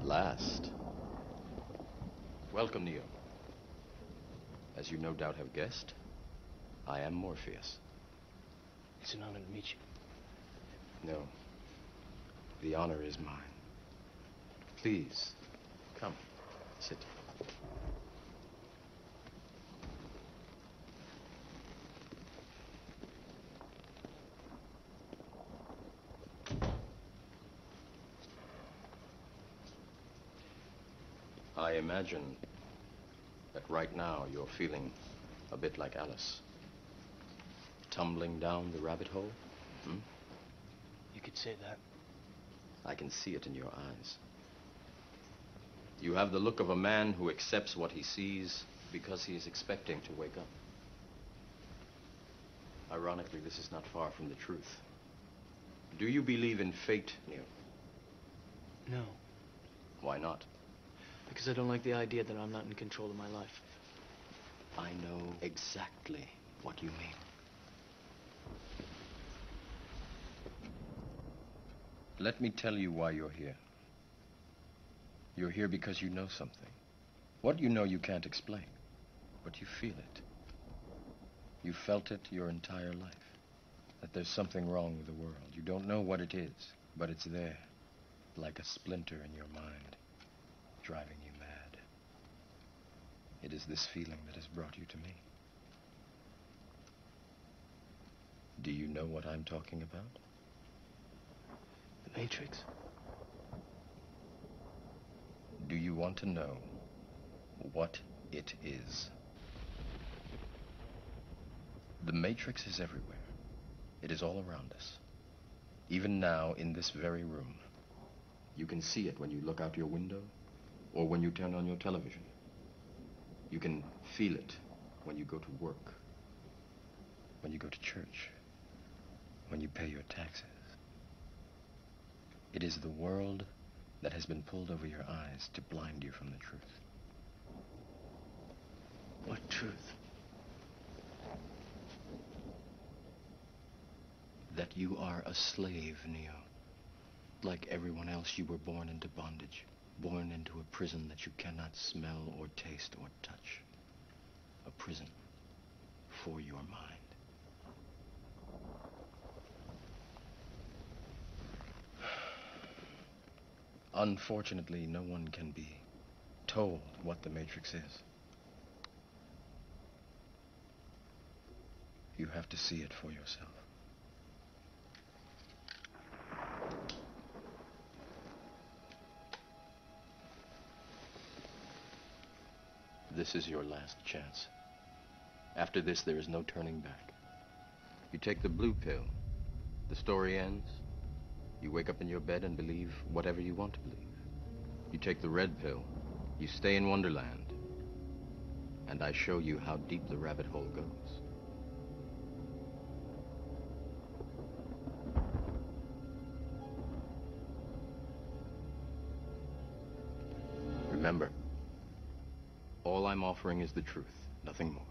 last. Welcome, Neo. As you no doubt have guessed, I am Morpheus. It's an honor to meet you. No. The honor is mine. Please, come, sit. I imagine that right now you're feeling a bit like Alice. Tumbling down the rabbit hole? You could say that. I can see it in your eyes. You have the look of a man who accepts what he sees because he is expecting to wake up. Ironically, this is not far from the truth. Do you believe in fate, Neo? No. Why not? Because I don't like the idea that I'm not in control of my life. I know exactly what you mean. Let me tell you why you're here. You're here because you know something. What you know you can't explain, but you feel it. You felt it your entire life, that there's something wrong with the world. You don't know what it is, but it's there, like a splinter in your mind, driving you mad. It is this feeling that has brought you to me. Do you know what I'm talking about? The Matrix. Do you want to know what it is? The Matrix is everywhere. It is all around us. Even now, in this very room. You can see it when you look out your window or when you turn on your television. You can feel it when you go to work, when you go to church, when you pay your taxes. It is the world that has been pulled over your eyes to blind you from the truth. What truth? That you are a slave, Neo. Like everyone else, you were born into bondage. Born into a prison that you cannot smell or taste or touch. A prison for your mind. Unfortunately, no one can be told what the Matrix is. You have to see it for yourself. This is your last chance. After this, there is no turning back. You take the blue pill. The story ends. You wake up in your bed and believe whatever you want to believe. You take the red pill. You stay in Wonderland. And I show you how deep the rabbit hole goes. Remember, all I'm offering is the truth, nothing more.